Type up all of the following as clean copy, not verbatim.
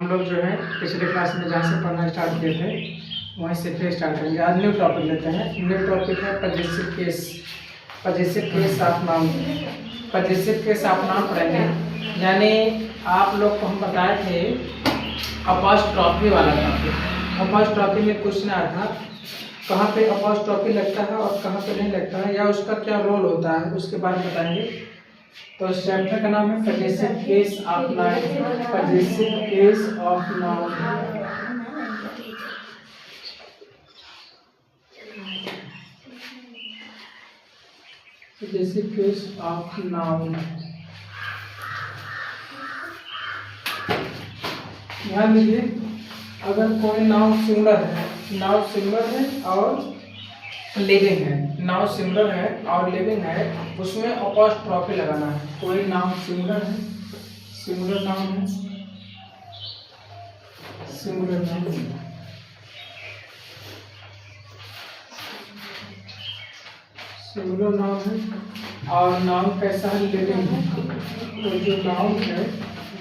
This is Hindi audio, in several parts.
हम लोग जो है पिछले क्लास में जहाँ से पढ़ना स्टार्ट किए थे वहीं से फिर स्टार्ट करेंगे। आज न्यू टॉपिक लेते हैं। न्यू टॉपिक है possessive case. Possessive case of noun. Possessive case of noun पढ़ेंगे। यानी आप लोग को हम बताए थे अपॉस्ट्रॉफी वाला टॉपिक। अपॉस्ट्रॉफी में क्वेश्चन आया था कहाँ पे अपॉस्ट्रॉफी लगता है और कहाँ पे नहीं लगता है, या उसका क्या रोल होता है, उसके बारे में बताएंगे। तो इस चैप्टर का नाम है possessive case of noun. Possessive case of noun. Possessive case of noun. ध्यान दीजिए, अगर कोई नाउन सिंगुलर है और लिविंग है, नाउन सिंगुलर है और लिविंग है, उसमें अपॉस्ट्रॉफी लगाना है। कोई नाउन सिंगुलर है, सिंगुलर नाउन है, सिंगुलर नाउन है, सिंगुलर नाउन है और नाउन कैसा है, लिविंग है। तो जो नाउन है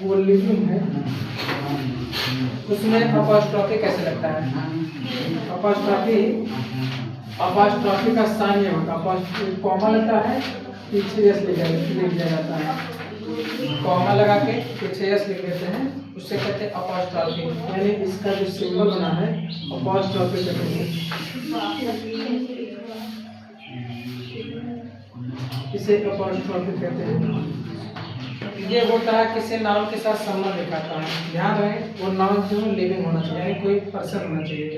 वो लिविंग है, उसमें अपॉस्ट्रॉफी कैसे लगता है। अपॉस्ट्रॉफी का स्थान ये होगा, कॉमा लगता है, पीछे यस लिख दिया जाता है। कॉमा लगा के पीछे यस लिख देते हैं, उससे कहते हैं अपॉस्ट्रॉफी। यानी इसका जो सिंबल बना है अपॉस्ट्रॉफी कहते हैं, इसे अपॉस्ट्रॉफी कहते हैं। ये होता है किसी नाउन के साथ संबंध दिखाता है। ध्यान रहे वो नाउन जो लिविंग होना चाहिए, यानी कोई पर्सन होना चाहिए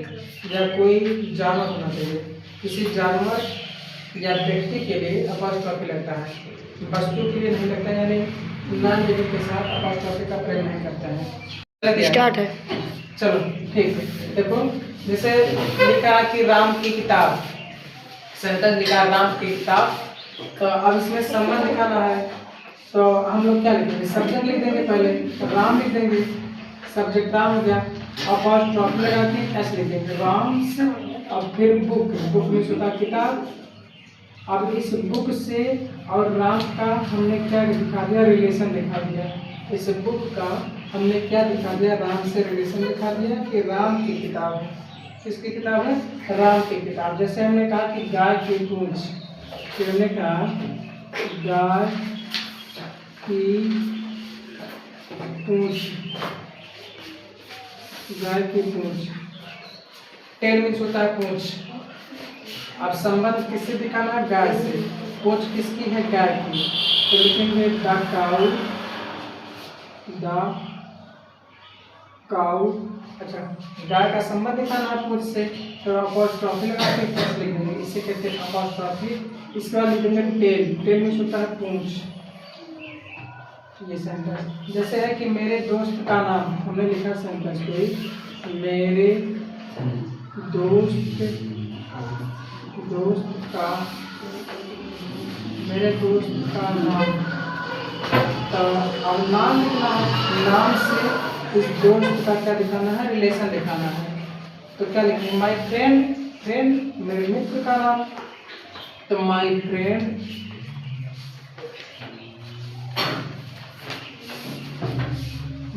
या कोई जानवर होना चाहिए। किसी जानवर या व्यक्ति के लिए अपॉस्ट्रॉफी लगता है, वस्तु के लिए नहीं लगता है, यानी नॉन लिविंग के साथ अपॉस्ट्रॉफी का प्रयोग नहीं करता है। स्टार्ट है। चलो ठीक है। देखो जैसे लिखा कि राम की किताब, सेंटेंस लिखा राम की किताब, तो अब इसमें संबंध दिखाना है। तो हम लोग क्या लिखेंगे, सब्जेक्ट लिख देंगे, पहले तो राम लिख देंगे, सब्जेक्ट राम हो गया, अपॉस्ट्रॉफी लगा के एस लिख देंगे, राम्स। और फिर बुक, बुक में होता किताब। अब इस बुक से और राम का हमने क्या दिखा दिया, रिलेशन दिखा दिया। इस बुक का हमने क्या दिखा दिया, राम से रिलेशन दिखा दिया कि राम की किताब है। किसकी किताब है, राम की किताब। जैसे हमने कहा कि गाय की पूंछ, फिर हमने कहा गाय की पूंछ, गाय की पूंछ, टेल मीन्स होता है पूंछ। अब संबंध किससे दिखाना है, गाय से। पूंछ किसकी है, गाय की, तो लिखेंगे द काऊ, द काऊ। अच्छा, गाय का संबंध दिखाना है पूंछ से, तो अपॉस्ट्रॉफी लगा के पूंछ लिख देंगे, इसे कहते हैं अपॉस्ट्रॉफी। इसके बाद लिखेंगे टेल, टेल मीन्स होता है पूंछ। ये सेंटेंस जैसे है कि मेरे दोस्त का नाम, हमने लिखा सेंटेंस कोई, मेरे दोस्त का, मेरे दोस्त का नाम। तो अब नाम लिखना है, नाम से इस दोस्त का क्या दिखाना है, रिलेशन दिखाना है। तो क्या लिखेंगे, माई फ्रेंड, फ्रेंड मेरे मित्र का नाम, तो my friend,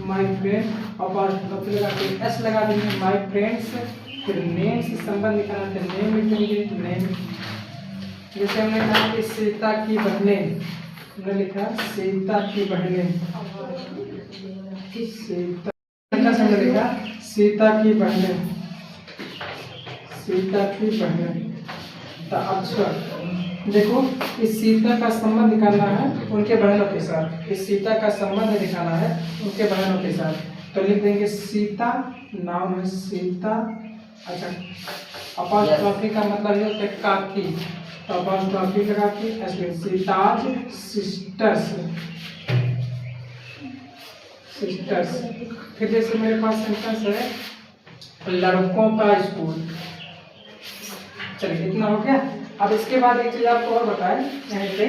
my friend, apostrophe लगा के एस लगा देंगे, माई फ्रेंड्स। फिर नेम से संबंध निकालना है, नेम लिख देंगे, नेम। जैसे हमने कहा कि सीता की बहनें, हमने लिखा सीता की बहनें, सीता, हमने लिखा सीता की बहनें, सीता की बहनें। तो अच्छा देखो, इस सीता का संबंध दिखाना है उनके बहनों के साथ, इस सीता का संबंध दिखाना है उनके बहनों के साथ। तो लिख देंगे सीता, नाम है सीता। अच्छा, अपॉस्ट्रॉफी का मतलब ये होता है काकी, तो अपॉस्ट्रॉफी लगा के ऐसे सीताज सिस्टर्स, सिस्टर्स। फिर जैसे मेरे पास सेंटेंस है लड़कों का स्कूल। चलिए इतना हो गया। अब इसके बाद एक चीज आपको और बताएं, यहाँ पे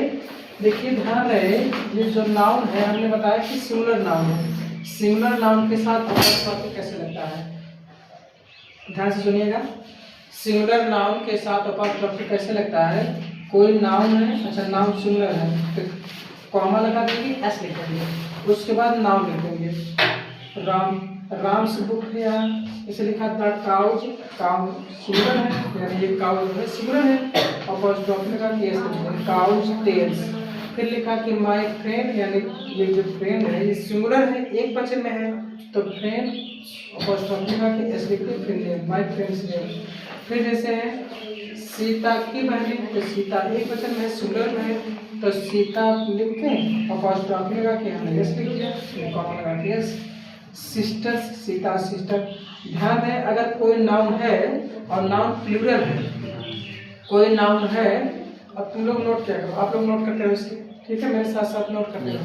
देखिए, ध्यान रहे ये जो नाउन है हमने बताया कि सिंगुलर नाउन है। सिंगुलर नाउन के साथ अपॉस्ट्रॉफी कैसे लगता है, ध्यान से सुनिएगा। सिंगुलर नाउन के साथ अपॉस्ट्रॉफी कैसे लगता है, कोई नाउन है, अच्छा नाउन सिंगुलर है तो कॉमा लगा देंगे, एस लिख देंगे, उसके बाद नाउन लिख देंगे, राम, राम्स बुक है यहाँ, इसे लिखा था काउज, काउ सिंगुलर है, यानी ये काउज है सिंगुलर है, अपॉस्ट्रोफी लगा के एस काउज टेल्स। फिर लिखा कि माय फ्रेंड, यानी ये जो फ्रेंड है ये सिंगुलर है, एक वचन में है, तो फ्रेंड अपॉस्ट्रोफी लगा के एस लिखते हैं, फिर माय फ्रेंड्स नेम। फिर जैसे है सीता की बहनें, तो सीता एक वचन में है, सिंगुलर में है, तो सीता लिख के अपॉस्ट्रोफी लगा के हमने एस लिख दिया, कॉमा लगा के एस। Sisters, Sita sister. ध्यान है अगर कोई नाउन है और नाउन प्लूरल है, कोई नाउन है, अब तुम लोग नोट क्या करो, आप लोग नोट करते हो इसके, ठीक है, मेरे साथ साथ नोट करते हो।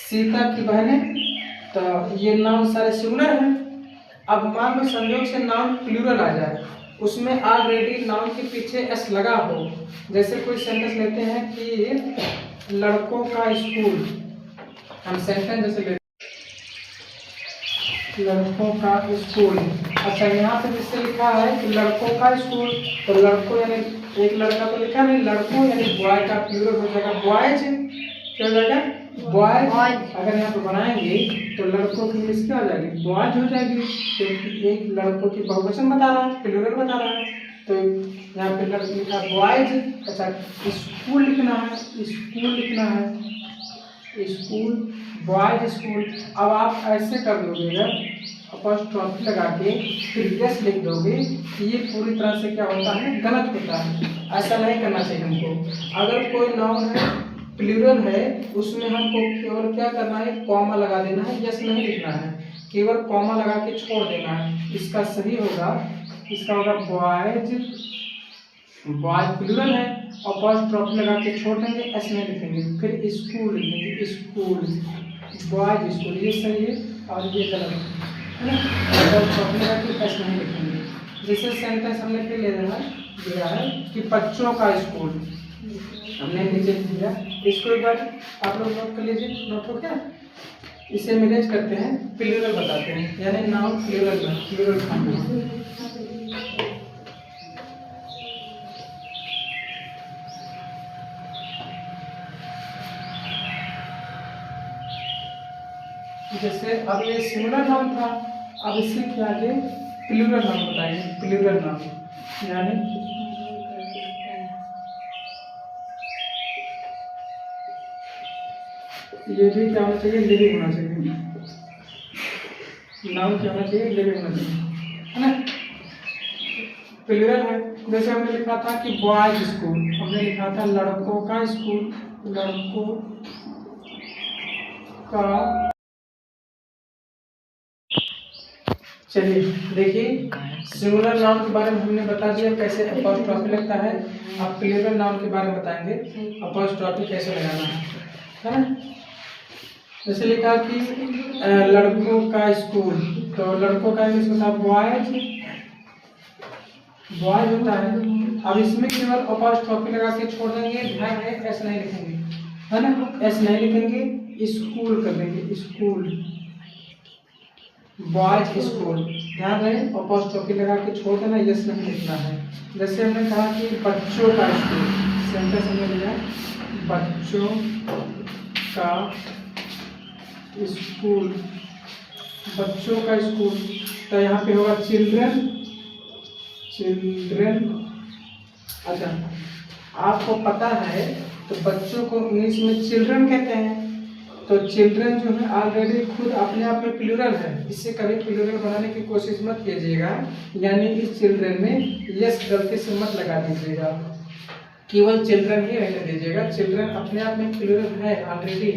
सीता की बहनें, तो ये नाउन सारे सिंगुलर हैं। अब मान लो संयोग से नाउन प्लूरल आ जाए, उसमें ऑलरेडी नाउन के पीछे एस लगा हो, जैसे कोई सेंटेंस लेते हैं कि लड़कों का स्कूल, हम सेंटेंस जैसे लेते लड़कों का स्कूल। अच्छा यहाँ पे जिससे लिखा है कि लड़कों का स्कूल, तो लड़कों यानी एक लड़का तो लिखा नहीं, लड़कों यानी बॉय का प्लूरल हो जाएगा बॉयज, क्या हो जाएगा बॉयज। अगर यहाँ पे बनाएंगे तो लड़कों की इंग्लिश क्या हो जाएगी, बॉयज हो जाएगी, क्योंकि एक लड़कों की बहुवचन बता रहा है, प्लूरल बता रहा है, तो यहाँ पे लड़का लिखा बॉयज। अच्छा स्कूल लिखना है, स्कूल लिखना है, स्कूल बॉयज स्कूल। अब आप ऐसे कर दोगे, अपॉस्ट्रोफी लगा के फिर यस लिख दोगे, ये पूरी तरह से क्या होता है, गलत होता है, ऐसा नहीं करना चाहिए हमको। अगर कोई नाउन है प्लूरल है, उसमें हमको केवल क्या करना है, कॉमा लगा देना है, यस नहीं लिखना है, केवल कॉमा लगा के छोड़ देना है। इसका सही होगा, इसका होगा बॉयज, बॉयज प्लूरल है, अपॉस्ट्रोफी लगा के छोड़ देंगे, एस नहीं लिखेंगे, फिर स्कूल लिखेंगे, स्कूल बॉयज स्कूल, ये सही है और ये गलत है ना, अपॉस्ट्रोफी लगा के एस नहीं लिखेंगे। जैसे सेंटेंस हमने फिर ले दिया है कि बच्चों का स्कूल, हमने नीचे दिया, इसको एक बार आप लोग नोट कर लीजिए, नोट हो क्या, इसे मैनेज करते हैं, प्लूरल बताते हैं, यानी नाउन प्लूरल में, प्लूरल फॉर्म में। जैसे अब ये सिंगुलर नाउन था, अब इससे क्या आगे प्लूरल नाउन बताएंगे, प्लूरल नाउन यानी ये भी क्या होना चाहिए, लिविंग होना चाहिए, नाउन क्या होना चाहिए, लिविंग होना चाहिए, है ना। प्लूरल है, जैसे हमने लिखा था कि बॉयज स्कूल, हमने लिखा था लड़कों का स्कूल, लड़कों का। चलिए देखिए, सिंगुलर नाउन के बारे में हमने बता दिया कैसे अपॉस्ट्रोफी लगता है, अब प्लूरल नाउन के बारे में बताएंगे अपॉस्ट्रोफी कैसे लगाना है ना। जैसे लिखा कि लड़कों का स्कूल, तो लड़कों का इंग्लिश होता है बॉयज, बॉयज होता है। अब इसमें केवल अपॉस्ट्रोफी लगा के छोड़ देंगे, ध्यान है एस नहीं लिखेंगे, है ना, एस नहीं लिखेंगे, स्कूल कर देंगे, स्कूल बॉयज स्कूल, ध्यान रहे अपॉस्ट्रोफी लगा के छोड़ देना, यस नहीं लिखना है। जैसे हमने कहा कि बच्चों का स्कूल, सेंटेंस हमने लिया बच्चों का स्कूल, बच्चों का स्कूल, तो यहाँ पे होगा चिल्ड्रन, चिल्ड्रन। अच्छा आपको पता है तो बच्चों को इंग्लिश में चिल्ड्रन कहते हैं, तो चिल्ड्रन जो है ऑलरेडी खुद अपने आप में प्लूरल है, इससे कभी प्लूरल बनाने की कोशिश मत कीजिएगा, यानी इस चिल्ड्रन में यस गलती से मत लगा दीजिएगा, केवल चिल्ड्रन ही रहने दीजिएगा, चिल्ड्रन अपने आप में प्लूरल है ऑलरेडी।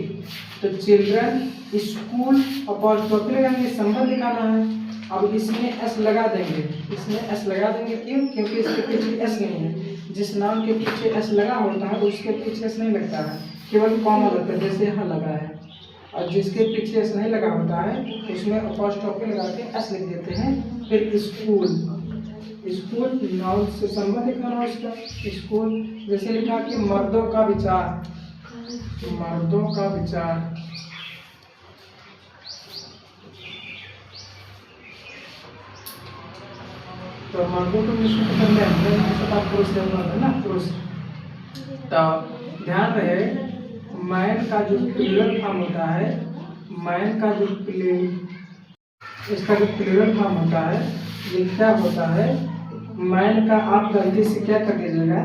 तो चिल्ड्रन स्कूल अपॉस्ट्रोफी लगाएंगे, संबंध दिखाना है। अब इसमें एस लगा देंगे, इसमें एस लगा देंगे, क्यों, क्योंकि इसके पीछे एस नहीं है, जिस नाम के पीछे एस लगा होता है उसके पीछे एस नहीं लगता है, केवल कॉमा लगता है, जैसे यहाँ लगा है, और जिसके पीछे एस नहीं लगा होता है उसमें अपॉस्ट्रोफी लगा के एस लिख देते हैं। फिर स्कूल, स्कूल नाउन से संबंध दिखाना उसका, स्कूल। जैसे लिखा कि मर्दों का विचार, मर्दों का विचार, तो मर्दों को विश्व पसंद है, पुरुष है ना, पुरुष। तो ध्यान रहे मैन का जो प्लूरल फॉर्म होता है, मैन का जो इसका जो प्लूरल फॉर्म होता है, ये क्या होता है, मैन का आप गलती से क्या कर दीजिएगा,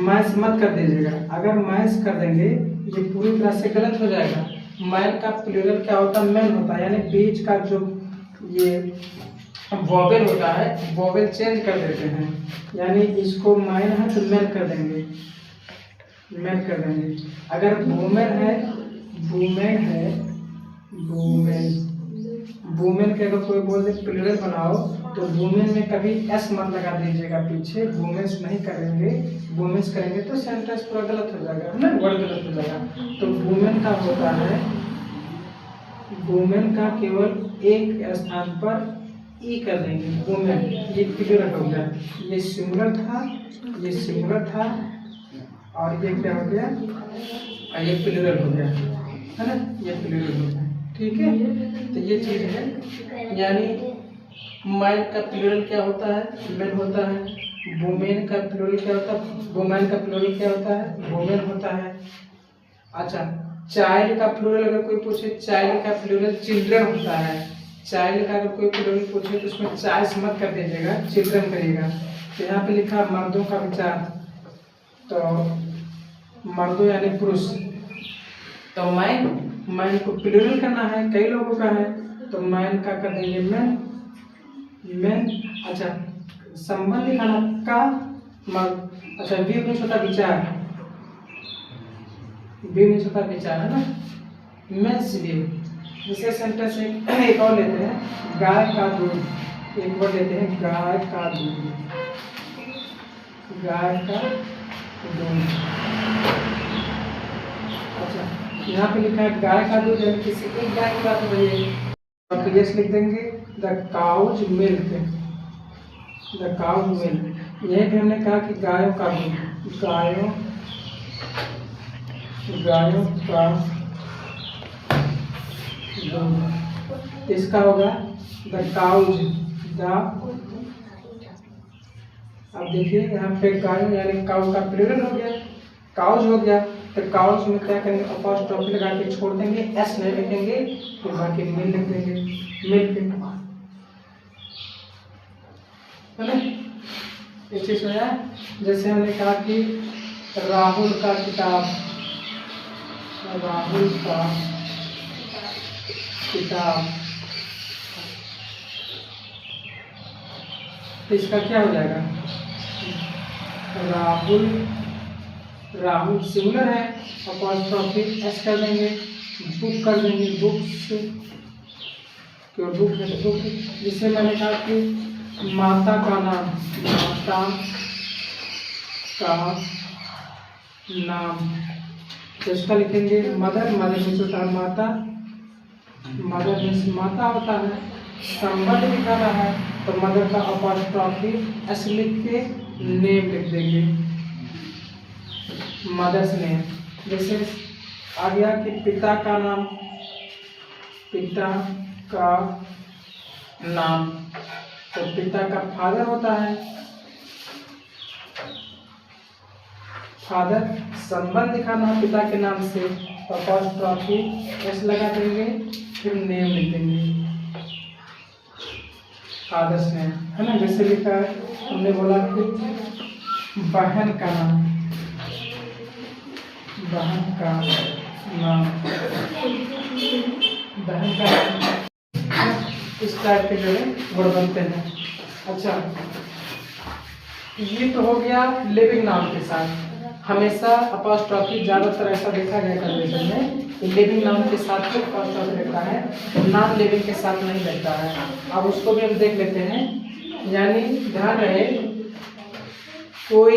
मैस मत कर दीजिएगा। अगर मैस कर देंगे ये पूरी तरह से गलत हो जाएगा। मैन का प्लूरल क्या होता है, मैन होता है, यानी बीच का जो ये वॉवेल होता है, वॉवेल चेंज कर देते हैं, यानी इसको मैन है तो मैन कर देंगे, मैन कर देंगे। अगर वुमेन है, वुमेन है, वुमेन, वुमेन के अगर कोई बोल दे प्लूरल बनाओ तो वुमेन में कभी एस मत लगा दीजिएगा पीछे, वुमेन्स नहीं करेंगे, वुमेन्स करेंगे तो सेंटेंस पूरा गलत हो जाएगा, है ना, वर्ड गलत हो जाएगा। तो वुमेन का होता है, वुमेन का केवल एक स्थान पर ई कर देंगे, वुमेन, ये प्लूरल हो गया, ये सिंगुलर था, ये सिंगुलर था, और ये क्या हो गया, ये प्लूरल हो गया, है ना, ये प्लूरल हो गया, ठीक है। तो ये चीज है, यानी मैन का प्लूरल क्या होता है, मैन होता है। वुमेन का प्लूरल क्या होता है, वुमेन का प्लूरल क्या होता है, वुमेन होता है। अच्छा, चाइल्ड का प्लूरल अगर कोई पूछे, चाइल्ड का प्लूरल चिल्ड्रन होता है। चाइल्ड का अगर कोई प्लूरल पूछे तो उसमें चाइल्ड्स मत कर दीजिएगा, चिल्ड्रन करिएगा। तो यहाँ पे लिखा मर्दों का विचार, तो मर्दों यानी पुरुष, तो मैन को प्लूरल करना है, कई लोगों का है, तो मैन का कर देंगे मैन, मैन। अच्छा, संबंध दिखाना का मर्द, अच्छा वी मीन्स होता विचार, वी मीन्स होता विचार, है ना, मेंस व्यू। जैसे सेंटेंस एक और लेते हैं, गाय का दूध, एक वर्ड लेते हैं, गाय का दूध, गाय का दूध। अच्छा, यहाँ पे लिखा है गाय का दूध, यानी किसी एक गाय की बात हो रही है, तो यस लिख देंगे, the cow's milk, the cow's milk. यही भी हमने कहा कि गायों का दूध, गायों, गायों का दूध, इसका होगा द काउज, द, अब देखिए यहाँ पे गायों यानी काउ का प्लूरल हो गया, काउज हो गया, तो काउज में क्या करेंगे, अपॉस्ट्रोफी लगा के छोड़ देंगे, एस नहीं लिखेंगे, तो बाकी मिल लिख देंगे, मिल्क, है ना। एक चीज हो जाए, जैसे हमने कहा कि राहुल का किताब, राहुल का किताब, तो इसका क्या हो जाएगा, राहुल, राहुल सिंगुलर है, अपॉस्ट्रोफी एस कर देंगे, बुक कर देंगे, बुक्स, क्यों बुक है तो बुक। जिससे मैंने कहा कि माता का नाम, माता का नाम, तो इसका लिखेंगे मदर, मदर मीन्स होता है माता, मदर मीन्स माता होता है। संबंध दिखाना है तो मदर का अपॉस्ट्रोफी एस लिख के नेम लिख देंगे, मदर्स नेम। जैसे आ गया कि पिता का नाम, पिता का नाम, तो पिता का फादर होता है, फादर। संबंध दिखाना है पिता के नाम से, अपॉस्ट्रोफी एस लगा देंगे, फिर नेम लिख देंगे, फादर्स नेम, है ना। जैसे लिखा है, हमने बोला कि बहन का नाम, बहन का नाम, बहन का नाम, इस टाइप के जो है वर्ड बनते हैं। अच्छा, ये तो हो गया लिविंग नाम के साथ। हमेशा अपॉस्ट्रोफी ज़्यादातर ऐसा देखा गया कन्वर्सेशन में, लिविंग नाम के साथ ही अपॉस्ट्रोफी लगता है, नॉन लिविंग के साथ नहीं लगता है। अब उसको भी हम देख लेते हैं, यानी ध्यान रहे, कोई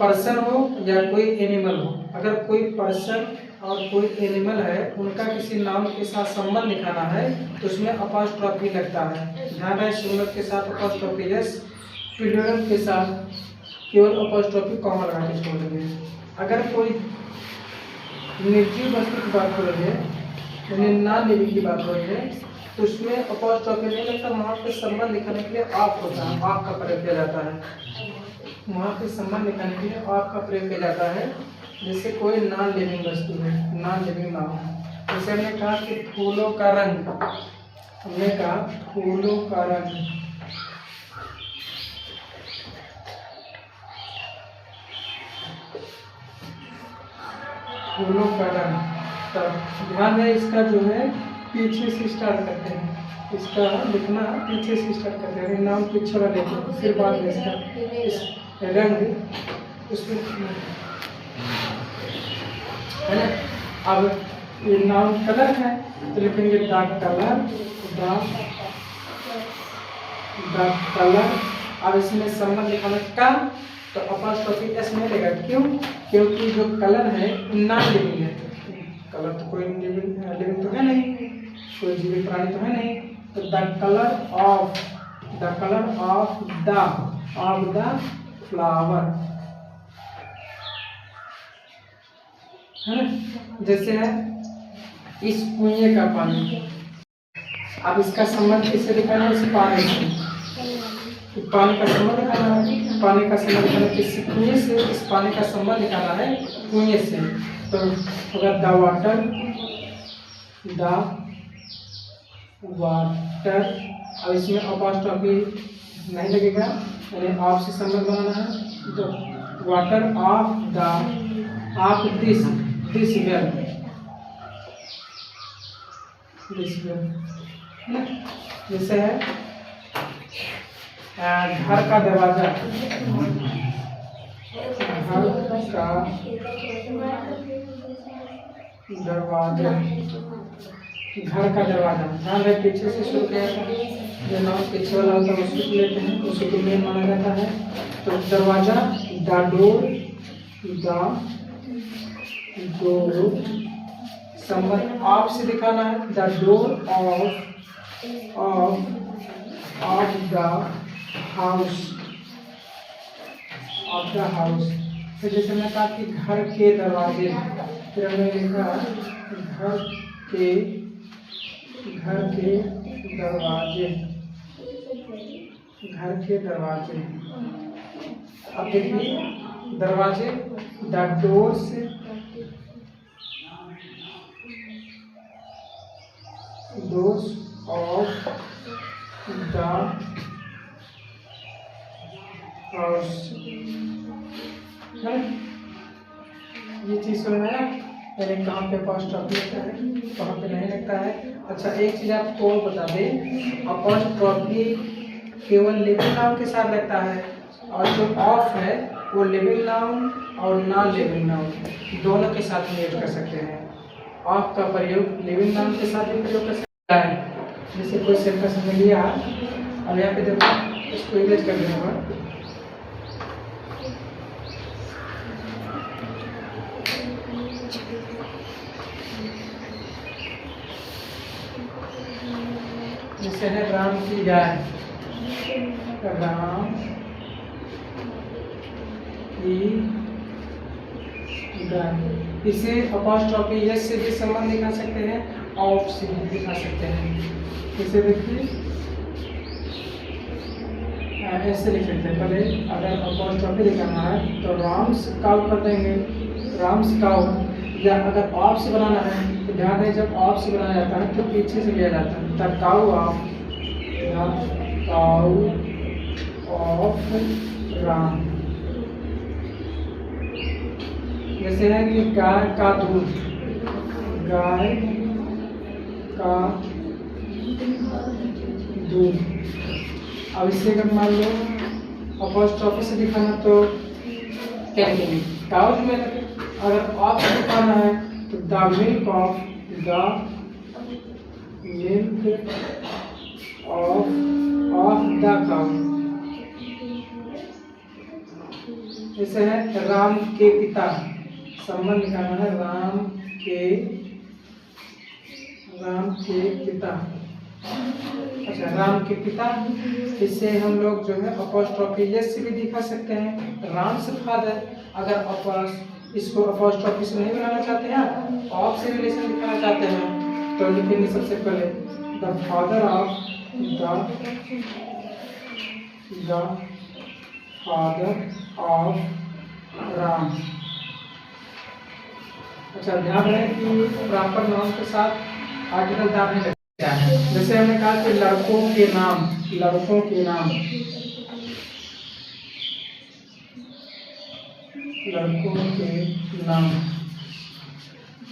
पर्सन हो या कोई एनिमल हो, अगर कोई पर्सन और कोई एनिमल है, उनका किसी नाम के साथ संबंध दिखाना है तो उसमें अपॉस्ट्रोफी लगता है। ध्यान रहे, सिंगुलर के साथ अपॉस्ट्रोफी यस, प्लूरल के साथ केवल अपॉस्ट्रोफी कॉमा लगा के छोड़ देंगे। अगर कोई निर्जीव वस्तु की बात हो रही है, यानी नॉन लिविंग की बात हो रही है, तो उसमें अपॉस्ट्रोफी नहीं लगता, वहाँ पे संबंध दिखाने के लिए ऑफ होता है, ऑफ का प्रयोग किया जाता है, वहाँ पे संबंध दिखाने के लिए ऑफ का प्रयोग किया जाता है। जैसे कोई नॉन लिविंग वस्तु है, नॉन लिविंग नाम, जैसे हमने कहा कि फूलों का रंग, हमने कहा फूलों का रंग, फूलों का रंग। तो ध्यान है, इसका जो है पीछे से स्टार्ट करते हैं, इसका लिखना पीछे से स्टार्ट करते हैं, नाम पीछे वाला लेते हैं, फिर बाद में इसका इस रंग उसमें है ना। अब ये नाउन कलर है तो लिखेंगे द कलर, द कलर। अब इसमें संबंध लिखाना का, तो अपॉस्ट्रोफी एस में लेगा, क्यों? क्योंकि जो कलर है नॉन लिविंग है, कलर तो कोई लिविंग तो है नहीं, कोई जीवित प्राणी तो है नहीं। तो the colour of, the colour of the flower है ना। जैसे है इस कुएं का पानी, अब इसका संबंध किससे दिखाना है? इस पानी से, तो पानी का संबंध दिखाना है, पानी का संबंध दिखाना है किस कुएं से, इस पानी का संबंध दिखाना है कुएं से। तो अगर द वाटर, अब इसमें अपॉस्ट्रोफी नहीं लगेगा, यानी ऑफ से संबंध बनाना है। तो वाटर ऑफ दिस वेल, जैसे है घर का दरवाजा, घर का दरवाजा, घर का दरवाजा। ध्यान रहे पीछे से शुरू किया था, जो नाम पीछे वाला होता है उसको लेते हैं, उसी को मेन माना जाता है। तो दरवाजा, द डोर, संबंध ऑफ से दिखाना है, the door of the house, of the house. तो जैसे मैं कहा कि घर के दरवाजे, फिर हमने लिखा घर के दरवाजे, घर के दरवाजे। अब देखिए दरवाजे, the doors, doors of the house। ये चीज समझ आया, यानी कहाँ पे अपॉस्ट्रोफी लगता है, कहाँ पे नहीं लगता है। अच्छा एक चीज आपको और बता दें, अपॉस्ट्रोफी केवल लिविंग नाउन के साथ लगता है, और जो ऑफ है वो लिविंग नाउन और नॉन लिविंग नाउन दोनों के साथ यूज कर सकते हैं। ऑफ का प्रयोग लिविंग नाउन के साथ भी प्रयोग कर सकते हैं। जैसे कोई सेंटेंस में लिया, अब यहाँ पे देखो इसको इरेज कर देना, जैसे है राम की गाय, राम की गाय। इसे अपॉस्ट्रोफी यस से भी संबंध दिखा सकते हैं, ऑफ से भी दिखा सकते हैं। इसे देखिए ऐसे लिख सकते हैं, पहले अगर अपॉस्ट्रोफी दिखाना है तो राम्स काउ कर देंगे, राम्स काउ। या अगर ऑफ से बनाना है तो ध्यान रहे, जब ऑफ से बनाया जाता है तो पीछे से लिया जाता है, द काउ ऑफ राम। जैसे है कि गाय का दूध, गाय का दूध। अब इससे अगर मान लो अपॉस्ट्रोफी से दिखाना तो क्या लिखेंगे, काउज में। अगर ऑफ से दिखाना है तो the milk of the cow. जैसे है राम के पिता, संबंध दिखाना है राम के पिता। अच्छा राम के पिता, इससे हम लोग जो है अपॉस्ट्रोफी यस से भी दिखा सकते हैं, राम्स फादर। अगर इसको अपॉस्ट्रोफी से नहीं बनाना चाहते हैं, ऑफ से रिलेशन दिखाना चाहते हैं, तो लिखेंगे सबसे पहले द फादर ऑफ राम। अच्छा, ध्यान रहे कि प्रॉपर नाउन के साथ आर्टिकल डालने लगता है। जैसे हमने कहा कि लड़कों के नाम, लड़कों के नाम, लड़कों के नाम।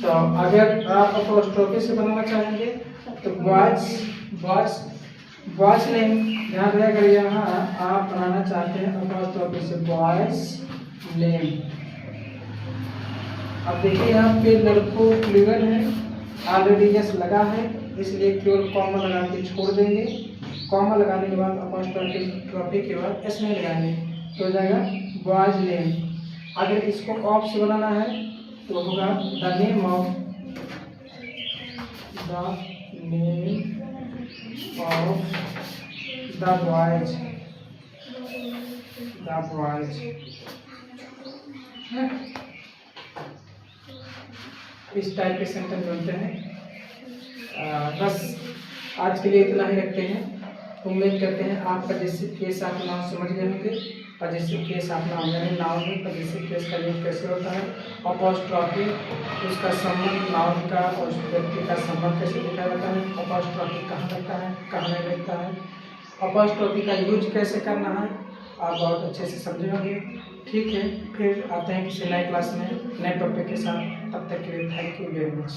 तो अगर आप अपोस्ट्रोफी से बनाना चाहेंगे तो बॉयज, बॉयज, बॉयज नेम। ध्यान रहे अगर यहाँ आप बनाना चाहते हैं अपोस्ट्रोफी से बॉयज नेम। अब देखिए यहाँ पे लड़कों प्लूरल है, ऑलरेडी यस लगा है, इसलिए केवल कॉमा लगा के छोड़ देंगे। कॉमा लगाने के बाद अपोस्ट्रोफी के बाद एस नहीं लगाएंगे तो हो जाएगा बॉयज नेम। अगर इसको ऑफ से बनाना है तो होगा the name of, the name of the boys, the boys. इस टाइप के सेंटेंस बनते हैं। बस आज के लिए इतना ही रखते हैं। उम्मीद करते हैं आप पजेसिव केस आप नाम समझ गए होंगे। पजेसिव केस आप नाम यानी नाउन में पजेसिव केस का यूज कैसे होता है, अपोस्ट्रोफी उसका संबंध नाउन का और उस व्यक्ति का संबंध कैसे दिखाया जाता है, अपोस्ट्रोफी कहाँ लगता है कहाँ नहीं लगता है, अपोस्ट्रोफी का यूज कैसे करना है, आप बहुत अच्छे से समझे होंगे। ठीक है, फिर आते हैं किसी नए क्लास में नए टॉपिक के साथ। तब तक के लिए थैंक यू वेरी मच।